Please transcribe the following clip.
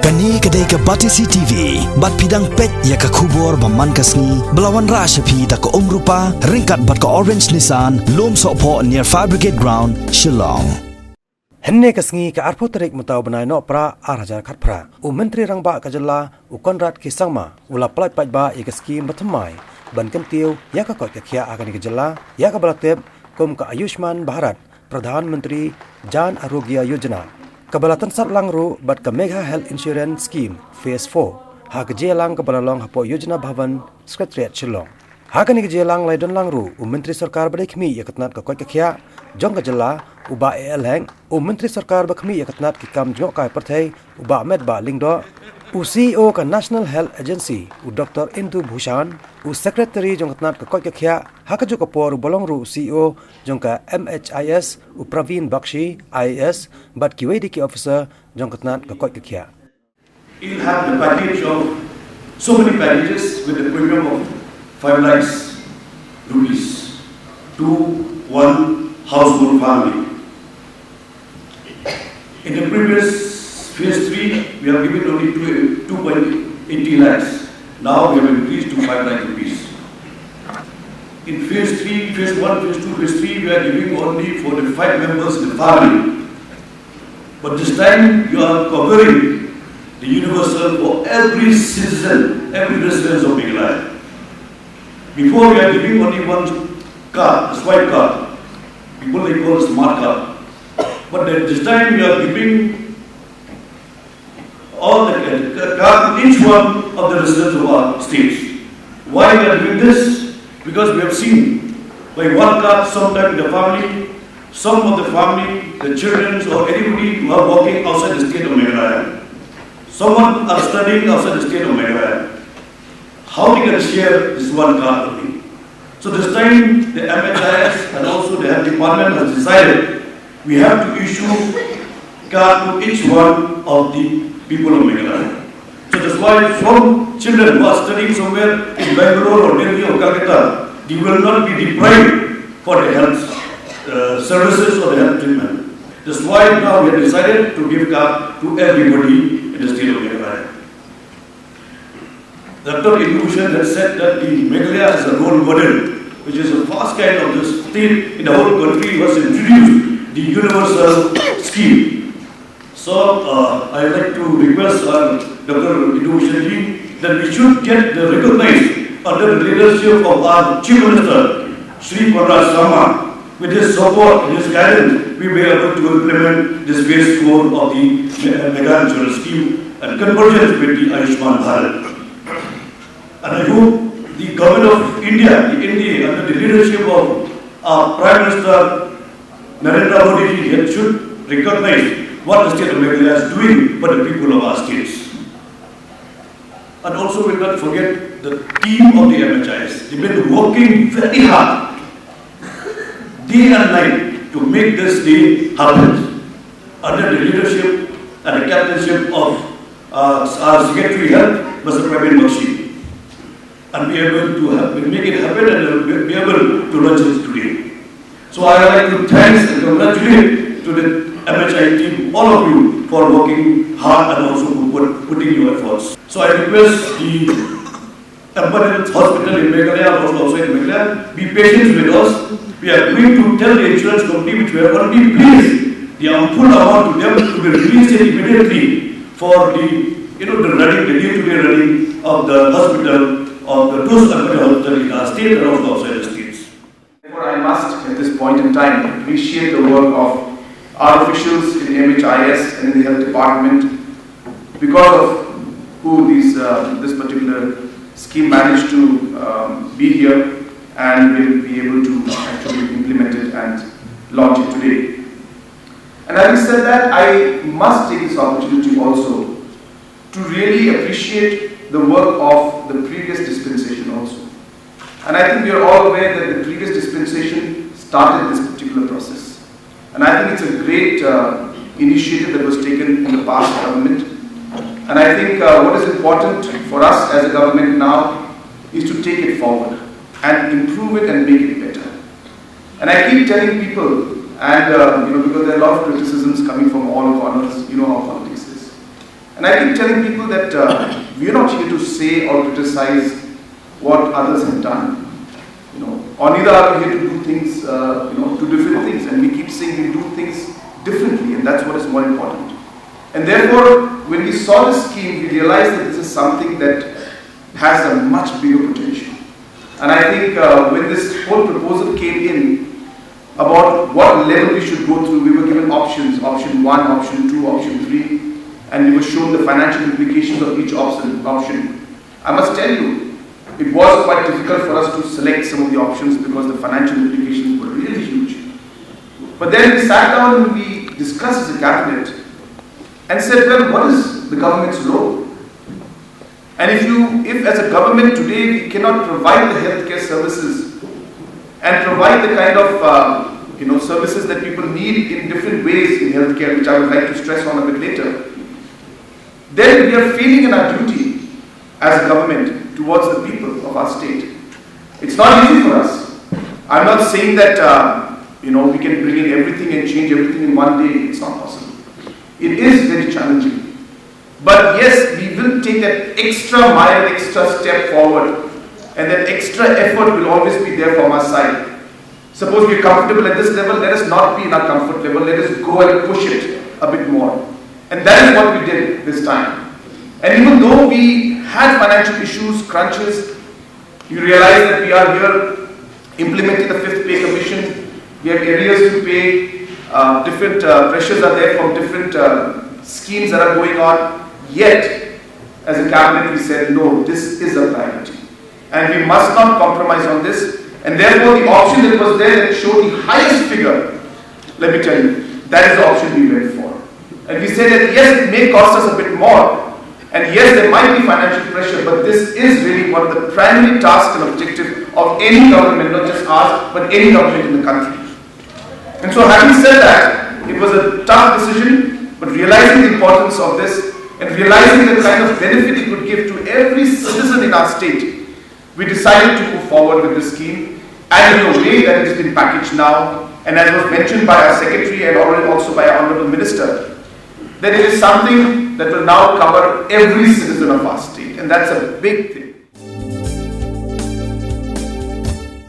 Kani kedai ke Batisi TV, bat pidang pet ya ke kubur baman kasni, belawan rashapi da ke rupa, ringkat bat ke orange Nissan, lom sokpo near Fire Brigade Ground, Shillong. Henne kasngi ke arpo terik mutau benai no pra arajar kat pra. Myntri Rangbah ke Jylla, konrad ke sangma, ula pelai Paidbah ya ke skim bertemai, ban kentiu ya ke kot ke kia akan ke Jylla, ya ke balatib, kum ke Ayushman Bharat, Pradhan Myntri Jan Arogya Yojana. Kebalatan sat langru bat ke Mega Health Insurance Scheme Phase 4 ha ke Jylang ke balalong hapo Yojana Bhavan Secretariat Shillong. Ha ke ni ke Jylang lai don langru Myntri Sarkar badai khmi ya ketnat ke koi ke khia jong ke Jylla uba elheng Myntri Sarkar ba khmi ya ketnat ki kam jong kai perthai uba med ba lingdo CEO ka National Health Agency Dr. Indu Bhushan Secretary jong ketnat ke koi ke khia ha ke jo por bolong ru CEO jong ka Mhis Praveen Bakshi IAS but QADK officer jong ketnat ke koi ke khia. You'll have the package of so many packages with the premium of 5 lakhs rupees to one household family. In the previous Phase 3, we have given only 2.80 lakhs. Now we have increased to 5 lakh rupees. In Phase 3, Phase 1, Phase 2, Phase 3, we are giving only for the 5 members in the family. But this time, you are covering the universal for every citizen, every resident of Pyllait. Before, we are giving only one card, a swipe card. People they call a smart card. But this time, we are giving all the card to each one of the residents of our states. Why we are doing this? Because we have seen by one card, sometimes the family, some of the family, the children or anybody who are working outside the state of Meghalaya. Someone are studying outside the state of Meghalaya. How they can share this one card only? So this time the MHIS and also the health department has decided we have to issue card to each one of the people of Meghalaya. So that's why from children who are studying somewhere in Bangalore or Delhi or Calcutta, they will not be deprived for the health services or the health treatment. That's why now we have decided to give card to everybody in the state of Meghalaya. Dr. Illusion has said that the Meghalaya is a role model, which is the first kind of this state in the whole country was introduced the universal scheme. So I would like to request Dr. Illusion that we should get recognized under the leadership of our Chief Minister, Shri Paraj Sharma. With his support and his guidance, we will be able to implement this Phase 4 of the Mega Insurance Scheme and convergence with the Ayushman Bharat. And I hope the government of India, under the leadership of our Prime Minister Narendra Modi, should recognize what the state of Meghalaya is doing for the people of our states. And also we will not forget the team of the MHIS. They've been working very hard, day and night, to make this day happen. Under the leadership and the captainship of our Secretary Health, Mr. Praveen Bakshi. And be able to make it happen and be able to launch it today. So I would like to thank and congratulate to the MHI team, all of you, for working hard and also putting your efforts. So I request the Emperor Hospital in Meghalaya, also in Meghalaya, be patient with us. We are going to tell the insurance company which we have already placed the full amount to them to be released immediately for the the day-to-day running of the hospital, of the two hospitals in our state and also outside the states. Therefore, I must at this point in time appreciate the work of our officials in MHIS and in the health department, because of who this particular scheme managed to be here and will be able to actually implement it and launch it today. And having said that, I must take this opportunity also to really appreciate the work of the previous dispensation also. And I think we are all aware that the previous dispensation started this particular process. And I think it's a great initiative that was taken in the past government. And I think what is important for us as a government now is to take it forward and improve it and make it better. And I keep telling people, and because there are a lot of criticisms coming from all corners, you know how politics is. And And I keep telling people that we are not here to say or criticize what others have done. Or neither are we here to do things, do different things. And we keep saying we do things differently, and that's what is more important. And therefore, when we saw this scheme, we realized that this is something that has a much bigger potential. And I think when this whole proposal came in about what level we should go through, we were given options, option 1, option 2, option 3, and we were shown the financial implications of each option. I must tell you, it was quite difficult for us to select some of the options because the financial implications were really huge. But then we sat down and we discussed as a cabinet and said, well, what is the government's role? And if as a government today we cannot provide the healthcare services and provide the kind of services that people need in different ways in healthcare, which I would like to stress on a bit later, then we are failing in our duty as a government towards the people of our state. It's not easy for us. I'm not saying that we can bring in everything and change everything in one day. It's not possible. It is very challenging. But yes, we will take that extra mile, extra step forward, and that extra effort will always be there from our side. Suppose we're comfortable at this level, let us not be in our comfort level, let us go and push it a bit more. And that is what we did this time. And even though we had financial issues, crunches, you realize that we are here implementing the 5th pay commission, we have areas to pay, different pressures are there from different schemes that are going on. Yet, as a cabinet, we said, no, this is a priority. And we must not compromise on this. And therefore, the option that was there that showed the highest figure, let me tell you, that is the option we went for. And we said that yes, it may cost us a bit more. And yes, there might be financial pressure, but this is really one of the primary tasks and objectives of any government, not just ours, but any government in the country. And so having said that, it was a tough decision, but realizing the importance of this, and realizing the kind of benefit it would give to every citizen in our state, we decided to move forward with this scheme, and in a way that it has been packaged now, and as was mentioned by our Secretary and also by our Honourable Minister, that it is something that will now cover every citizen of our state, and that's a big thing.